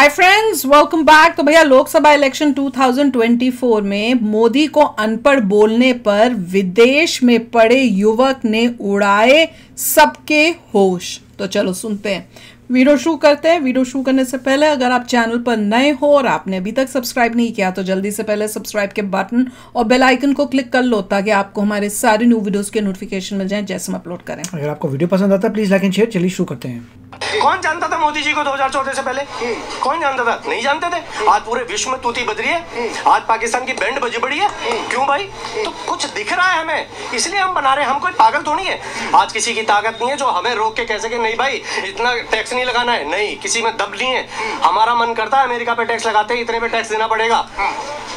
Hi friends, welcome back. तो भैया Lok Sabha election 2024 में मोदी को अनपढ़ बोलने पर विदेश में पड़े युवक ने उड़ाए सबके होश। तो चलो सुनते हैं, वीडियो शुरू करते हैं। वीडियो शुरू करने से पहले अगर आप चैनल पर नए हो और आपने अभी तक सब्सक्राइब नहीं किया तो जल्दी से पहले सब्सक्राइब के बटन और बेल आइकन को क्लिक कर लो ताकि आपको हमारे सारे न्यू वीडियोस के नोटिफिकेशन मिल जाएं जैसे हम अपलोड करें। अगर आपको वीडियो पसंद आता है प्लीज लाइक एंड शेयर। चलिए शुरू करते हैं। कौन जानता था मोदी जी को 2014 से पहले? कौन जानता था? नहीं जानते थे। आज पूरे विश्व में तूती बज रही है, आज पाकिस्तान की बैंड बजी पड़ी है। क्यों भाई? तो कुछ दिख रहा है हमें, इसलिए हम बना रहे हैं। हम कोई पागल थोड़ी है। आज किसी की ताकत नहीं है जो हमें रोक के कह सके नहीं भाई इतना टैक्स नहीं लगाना है। नहीं, किसी में दब नहीं है। हमारा मन करता है अमेरिका पे टैक्स लगाते हैं, इतने पे टैक्स देना पड़ेगा,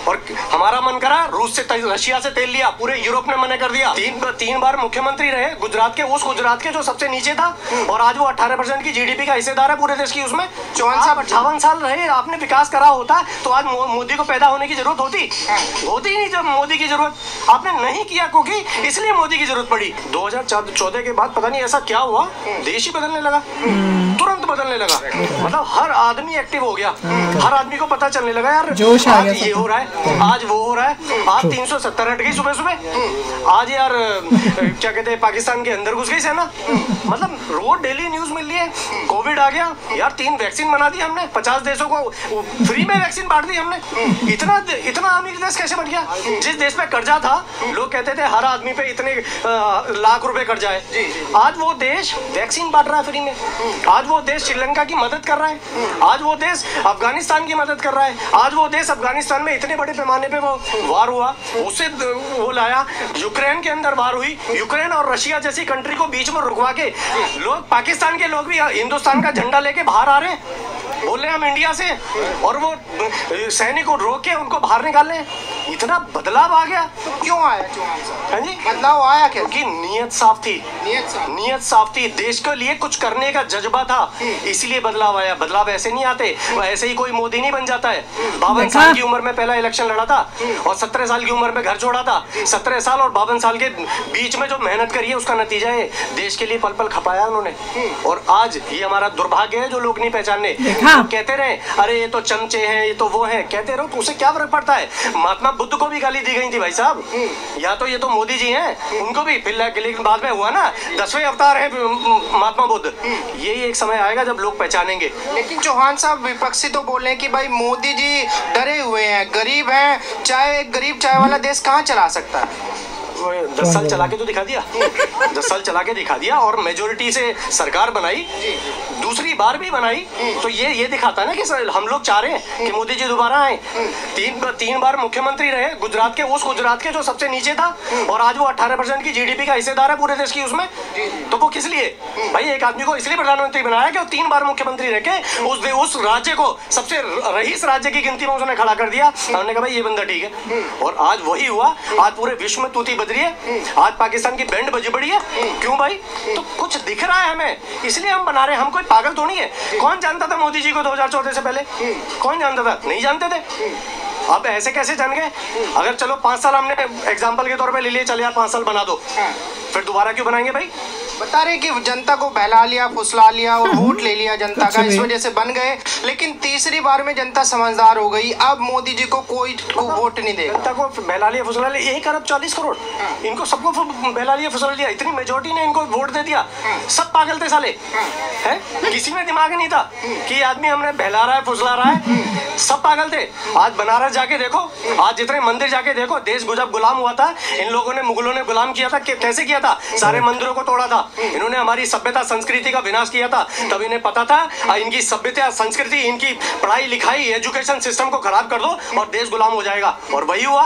और हमारा मन करा रूस से रशिया से तेल लिया, पूरे यूरोप ने मना कर दिया। तीन बार मुख्यमंत्री रहे गुजरात के, उस गुजरात के जो सबसे नीचे था, और आज वो 18% की जीडीपी का हिस्सेदार है पूरे देश की। उसमें 58 साल रहे, आपने विकास करा होता तो आज मोदी को पैदा होने की जरूरत होती ही नहीं। जब मोदी की जरूरत आपने नहीं किया क्योंकि इसलिए मोदी की जरूरत पड़ी। 2014 के बाद पता नहीं ऐसा क्या हुआ, देश ही बदलने लगा, तुरंत बदलने लगा। मतलब हर आदमी एक्टिव हो गया, हर आदमी को पता चलने लगा यार जोश आ गया, ये हो रहा है, आज वो हो रहा है। आज 370 हट गई सुबह सुबह। आज यार क्या कहते हैं, पाकिस्तान के अंदर घुस गई सेना। मतलब रोज डेली न्यूज मिल रही है। कोविड आ गया यार, 3 वैक्सीन बना दी हमने, 50 देशों को फ्री में वैक्सीन बांट दी हमने। इतना अमीर देश कैसे बन गया? जिस देश में कर्जा था, लोग कहते थे हर आदमी पे इतने लाख रुपए कर्जा है, आज वो देश वैक्सीन बांट रहा है फ्री में। आज वो देश श्रीलंका की मदद कर रहा है, आज वो देश अफगानिस्तान की मदद कर रहा है। आज वो देश अफगानिस्तान में इतने बड़े पैमाने पे वो वार हुआ, उससे वो लाया। यूक्रेन के अंदर वार हुई, यूक्रेन और रशिया जैसी कंट्री को बीच में रुकवा के लोग, पाकिस्तान के लोग भी हिंदुस्तान का झंडा लेके बाहर आ रहे हैं, बोल रहे हैं हम इंडिया से, और वो सैनिक को रोक के उनको बाहर निकाल रहे हैं। इतना बदलाव आ गया। क्यों आया चौहान साहब? हाँ जी, बदलाव आया क्या? क्योंकि नीयत साफ थी। नीयत साफ थी, देश के लिए कुछ करने का जज्बा था, इसलिए बदलाव आया। बदलाव ऐसे नहीं आते, ऐसे ही कोई मोदी नहीं बन जाता है। 52 साल की उम्र में पहला इलेक्शन लड़ा था और 17 साल की उम्र में घर छोड़ा था। 17 साल और 52 साल के बीच में जो मेहनत करी है उसका नतीजा है, देश के लिए पल पल खपाया उन्होंने। और आज ये हमारा दुर्भाग्य है जो लोग नहीं पहचानने। तो कहते रहे अरे ये तो चमचे हैं, ये तो वो है, कहते रहो तो उसे क्या फर्क पड़ता है? महात्मा बुद्ध को भी गाली दी गई थी भाई साहब, या तो ये तो मोदी जी हैं उनको भी, फिर लेकिन बाद में हुआ ना 10वें अवतार है महात्मा बुद्ध। यही एक समय आएगा जब लोग पहचानेंगे। लेकिन चौहान साहब विपक्षी तो बोल रहे हैं कि भाई मोदी जी डरे हुए हैं, गरीब हैं, गरीब चाय वाला देश कहाँ चला सकता है? 10 साल चला के तो दिखा दिया 10 साल चला के दिखा दिया, और मेजोरिटी से सरकार बनाई, दूसरी बार भी बनाई। तो ये दिखाता है ना कि हम लोग चाह रहे हैं कि मोदी जी दोबारा आए। तीन बार मुख्यमंत्री रहे गुजरात के, उस गुजरात के जो सबसे नीचे था, और आज वो 18% की जीडीपी का हिस्सेदार है पूरे देश की। उसमें तो वो किस लिए भाई? एक आदमी को इसलिए प्रधानमंत्री बनाया कि वो 3 बार मुख्यमंत्री रह के उस राज्य को सबसे रईस राज्य की गिनती में उसने खड़ा कर दिया। हमने कहा भाई ये बंदा ठीक है, और आज वही हुआ। आज पूरे विश्व में तूती बज रही है, आज पाकिस्तान की बैंड बजी पड़ी है। क्यों भाई? तो कुछ दिख रहा है हमें, इसलिए हम बना रहे हैं। हम कोई पागल थोड़ी है। कौन जानता था मोदी जी को 2014 से पहले? कौन जानता था? नहीं जानते थे। अब ऐसे कैसे जान गए? अगर चलो 5 साल हमने एग्जाम्पल के तौर पे ले लिए, चल यार 5 साल बना दो, फिर दोबारा क्यों बनाएंगे भाई? बता रहे कि जनता को बहला लिया, फुसला लिया और वोट ले लिया जनता का, इस वजह से बन गए। लेकिन तीसरी बार में जनता समझदार हो गई, अब मोदी जी को कोई वोट नहीं देगा। जनता को बहला लिया, फुसला लिया, 1 अरब 40 करोड़ इनको सबको बहला लिया, फुसला लिया, इतनी मेजोरिटी ने इनको वोट दे दिया। सब पागल थे साले, है किसी में दिमाग नहीं था कि आदमी हमने बहला रहा है, फुसला रहा है। सब पागल थे। आज बनारस जाके देखो, आज जितने मंदिर जाके देखो, देश जब गुलाम हुआ था, इन लोगों ने, मुगलों ने गुलाम किया था, कैसे किया था? सारे मंदिरों को तोड़ा था इन्होंने, हमारी सभ्यता संस्कृति का विनाश किया था। तब इन्हें पता था इनकी सभ्यता संस्कृति, इनकी पढ़ाई लिखाई, एजुकेशन सिस्टम को खराब कर दो और देश गुलाम हो जाएगा, और वही हुआ।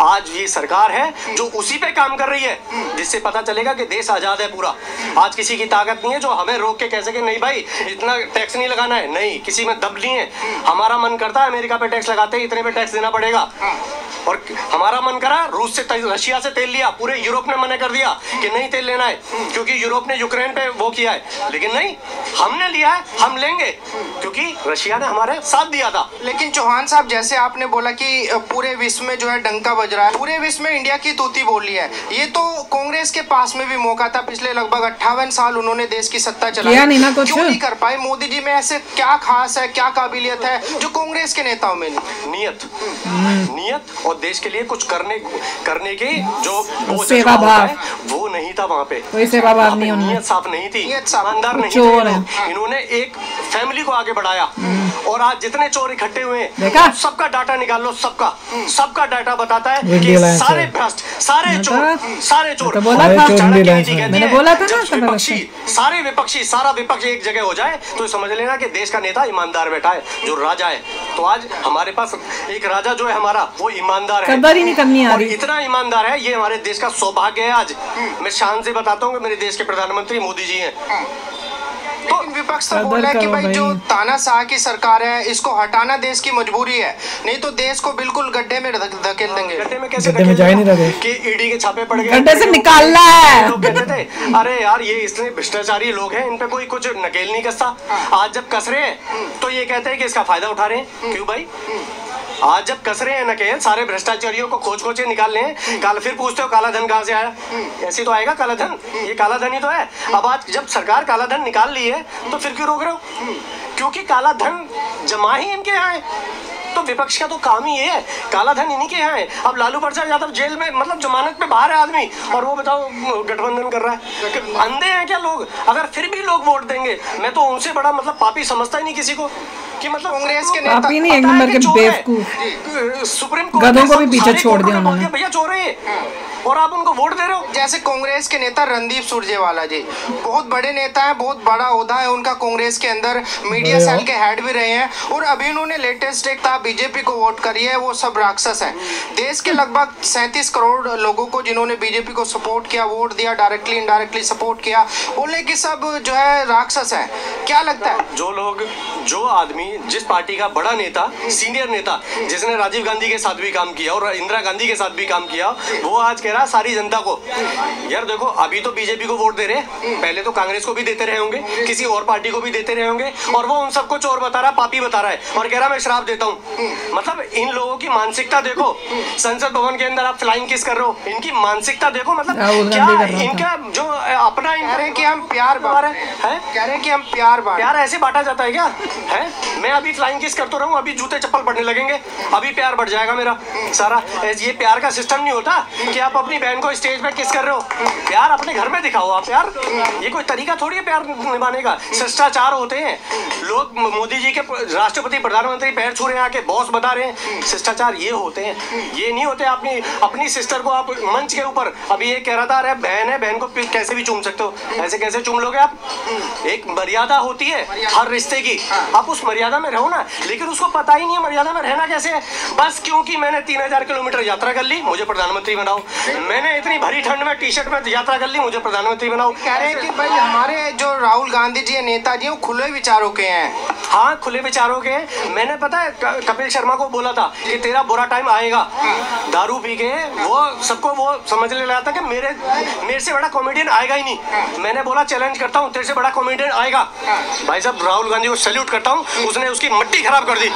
आज ये सरकार है जो उसी पे काम कर रही है, जिससे पता चलेगा कि देश आजाद है पूरा। आज किसी की ताकत नहीं है जो हमें रोक के कह सके नहीं भाई इतना टैक्स नहीं लगाना है। नहीं, किसी में दब नहीं है। हमारा मन करता है अमेरिका पे टैक्स लगाते हैं, इतने पे टैक्स देना पड़ेगा, और हमारा मन करा रूस से रशिया से तेल लिया, पूरे यूरोप ने मना कर दिया कि नहीं तेल लेना है, क्योंकि यूरोप ने यूक्रेन पे वो किया है, लेकिन नहीं, हमने लिया है, हम लेंगे, क्योंकि रशिया ने हमारे साथ दिया था। लेकिन चौहान साहब, जैसे आपने बोला कि पूरे विश्व में जो है डंका बज रहा है, पूरे विश्व में इंडिया की तूती बोली है, ये तो कांग्रेस के पास में भी मौका था। पिछले लगभग 58 साल उन्होंने देश की सत्ता चलाई, क्यों नहीं कर पाए? मोदी जी में ऐसे क्या खास है, क्या काबिलियत है जो कांग्रेस के नेताओं में नहीं? नियत और देश के लिए कुछ करने की जो सेवा भाव वो नहीं था वहाँ पे, कोई सेवा भाव नहीं, नियत साफ नहीं थी, ईमानदार नहीं थे। इन्होंने एक फैमिली को आगे बढ़ाया, और आज जितने चोर इकट्ठे हुए हैं सबका डाटा निकाल लो, सबका डाटा बताता है कि सारे भ्रष्ट, सारे चोर मैंने बोला था ना, सारा विपक्ष एक जगह हो जाए तो समझ लेना कि देश का नेता ईमानदार बैठा है, जो राजा है। तो आज हमारे पास एक राजा जो है हमारा, वो ईमानदार है, कदर ही नहीं करनी आ रही, इतना ईमानदार है, ये हमारे देश का सौभाग्य है। आज मैं शान से बताता हूँ कि मेरे देश के प्रधानमंत्री मोदी जी हैं। तो विपक्ष तो बोल रहा है कि भाई जो तानाशाह की सरकार है, इसको हटाना देश की मजबूरी है, नहीं तो देश को बिल्कुल गड्ढे में धकेल देंगे। गड्ढे में कैसे गड्ढे में जा ही नहीं रहे कि ईडी के छापे पड़ गए, गड्ढे से निकालना है। लोग कहते थे अरे यार ये इसलिए भ्रष्टाचारी लोग हैं, इन पे कोई कुछ नकेल नहीं कसता। आज जब कस रहे हैं तो ये कहते हैं कि इसका फायदा उठा रहे हैं। क्यों भाई? आज जब कस रहे हैं नकेल, सारे भ्रष्टाचारियों को खोज के निकाल रहे हैं, कल फिर पूछते हो काला धन कहाँ से आया? ऐसे तो आएगा काला धन, ये काला धन ही तो है। अब आज जब सरकार काला धन निकाल ली है तो फिर क्यों रोक रहे हो? क्योंकि काला धन जमा ही इनके यहाँ है। तो विपक्ष का तो काम ही ये है, काला धन इन्हीं के यहाँ है। अब लालू प्रसाद यादव जेल में, मतलब जमानत पे बाहर है आदमी, और वो बताओ गठबंधन कर रहा है। अंधे हैं क्या लोग? अगर फिर भी लोग वोट देंगे, मैं तो उनसे बड़ा मतलब पापी समझता ही नहीं किसी को, कि मतलब कांग्रेस के नेता नहीं, एक नंबर के बेवकूफ, सुप्रीम कोर्ट गधों को भी पीछे छोड़ दिया उन्होंने। भैया चोर है और आप उनको वोट दे रहे हो। जैसे कांग्रेस के नेता रणदीप सुरजेवाला जी बहुत बड़े नेता हैं, बहुत बड़ा ओहदा है उनका कांग्रेस के अंदर, मीडिया सेल के हेड भी रहे हैं, और अभी उन्होंने लेटेस्ट एक था बीजेपी को वोट करी है, वो सब राक्षस हैं। देश के लगभग 37 करोड़ लोगों को जिन्होंने बीजेपी को सपोर्ट किया, वोट दिया, डायरेक्टली इनडायरेक्टली सपोर्ट किया, बोले कि सब जो है राक्षस है। क्या लगता है? जो आदमी, जिस पार्टी का बड़ा नेता, सीनियर नेता, जिसने राजीव गांधी के साथ भी काम किया और इंदिरा गांधी के साथ भी काम किया, वो आज कह रहा है सारी जनता को, यार देखो अभी तो बीजेपी को वोट दे रहे हैं, पहले तो कांग्रेस को भी देते रहे होंगे, किसी और पार्टी को भी देते रहे होंगे, और वो उन सबको चोर बता रहा है, पापी बता रहा है, और कह रहा मैं श्राप देता हूँ। मतलब इन लोगों की मानसिकता देखो, संसद भवन के अंदर आप फ्लाइंग किस कर रहे हो, इनकी मानसिकता देखो। मतलब क्या इनका जो अपना, कह रहे हैं कि हम प्यार बांट रहे हैं, कह रहे हैं कि हम प्यार ऐसे बांटा जाता है क्या? है मैं अभी फ्लाइंग किस करता रहूं, अभी जूते चप्पल पड़ने लगेंगे, अभी प्यार बढ़ जाएगा मेरा सारा। ये प्यार का सिस्टम नहीं होता कि आप अपनी बहन को स्टेज पे किस कर रहे हो। प्यार अपने घर में दिखाओ आप यार, ये कोई तरीका थोड़ी है प्यार निभाने का। शिष्टाचार होते हैं लोग, मोदी जी के राष्ट्रपति प्रधानमंत्री पैर छू रहे हैं, आके बॉस बता रहे हैं, शिष्टाचार ये होते हैं, ये नहीं होते। अपनी सिस्टर को आप मंच के ऊपर, अभी ये कह रहा था अरे बहन है, बहन को कैसे भी चूम सकते हो, ऐसे कैसे चूम लोगे आप? एक मर्यादा होती है हर रिश्ते की, आप उस मर्यादा में रहो ना। लेकिन उसको पता ही नहीं है मर्यादा में रहना कैसे है। बस क्योंकि मैंने 3000 किलोमीटर यात्रा कर ली, मुझे प्रधानमंत्री बनाओ। मैंने इतनी भरी ठंड में टी-शर्ट में यात्रा कर ली, मुझे प्रधानमंत्री बनाओ। कह रहे हैं कि भाई हमारे जो राहुल गांधी जी नेताजी वो खुले विचारों के हैं। हाँ, खुले विचारों के हैं। मैंने पता है कपिल शर्मा को बोला था कि तेरा बुरा टाइम आएगा, दारू पी के वो सबको वो समझ ले रहा था कि मेरे से बड़ा कॉमेडियन आएगा ही नहीं। मैंने बोला चैलेंज करता हूँ, तेरे से बड़ा कॉमेडियन आएगा। भाई साहब राहुल गांधी को सैल्यूट करता हूँ, उसने उसकी मट्टी खराब कर दी।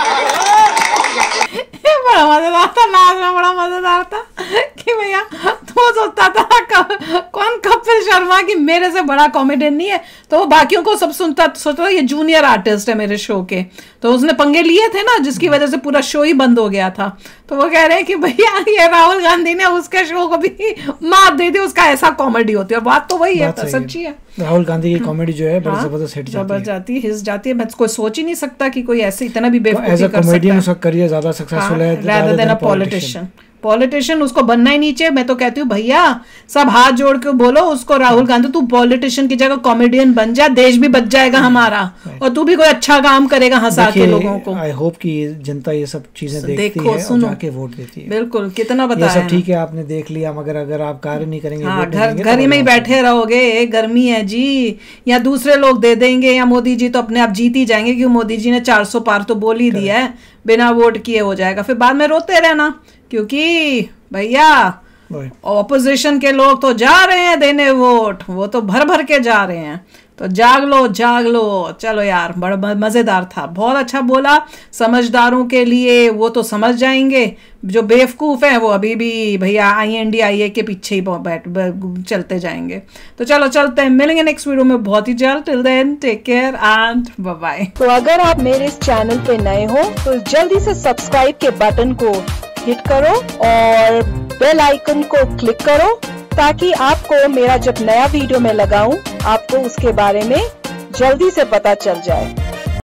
बड़ा मजेदार था, नाच में बड़ा मजेदार था कि भैया तो सोचता था कौन कपिल शर्मा की मेरे से बड़ा कॉमेडियन नहीं है, तो वो बाकियों को सब सोचता था ये जूनियर आर्टिस्ट है मेरे शो के, तो उसने पंगे लिए थे ना, जिसकी वजह से पूरा शो ही बंद हो गया था। तो वो कह रहे हैं कि भैया ये राहुल गांधी ने उसके शो को भी मात दे दी, उसका ऐसा कॉमेडी होती है। और बात तो वही है, सच्ची है। राहुल गांधी की कॉमेडी जो है बड़ी जबरदस्त हिट जाती है। मैं कोई सोच ही नहीं सकता कि कोई ऐसे इतना भी बेवकूफी कर सकता है। कॉमेडियन उसका करियर ज्यादा सक्सेसफुल है rather than a पॉलिटिशियन। उसको बनना ही नहीं चाहिए। मैं तो कहती हूँ भैया सब हाथ जोड़ के बोलो उसको, राहुल गांधी तू पॉलिटिशियन की जगह कॉमेडियन बन जा, देश भी बच जाएगा हमारा, और तू भी कोई अच्छा काम करेगा हंसा के लोगों को। आई होप कि जनता ये सब चीजें देखती है और जाके वोट देती है। बिल्कुल, कितना बताया। ये सब ठीक है, आपने देख लिया, मगर अगर आप कार्य नहीं करेंगे, घर में ही बैठे रहोगे, गर्मी है जी, या दूसरे लोग दे देंगे, या मोदी जी तो अपने आप जीत ही जाएंगे, क्योंकि मोदी जी ने 400 पार तो बोल ही दिया है, बिना वोट किए हो जाएगा। फिर बाद में रोते रहना, क्योंकि भैया ऑपोजिशन के लोग तो जा रहे हैं देने वोट, वो तो भर भर के जा रहे हैं। तो जाग लो जाग लो। चलो यार, बड़ा मज़ेदार था, बहुत अच्छा बोला। समझदारों के लिए वो तो समझ जाएंगे, जो बेवकूफ़ हैं वो अभी भी भैया INDIA के पीछे ही चलते जाएंगे। तो चलो चलते हैं, मिलेंगे नेक्स्ट वीडियो में बहुत ही जल्द। Till then take care and bye bye. तो अगर आप मेरे इस चैनल पे नए हो तो जल्दी से सब्सक्राइब के बटन को हिट करो और बेल आइकन को क्लिक करो, ताकि आपको मेरा जब नया वीडियो मैं लगाऊं आपको उसके बारे में जल्दी से पता चल जाए।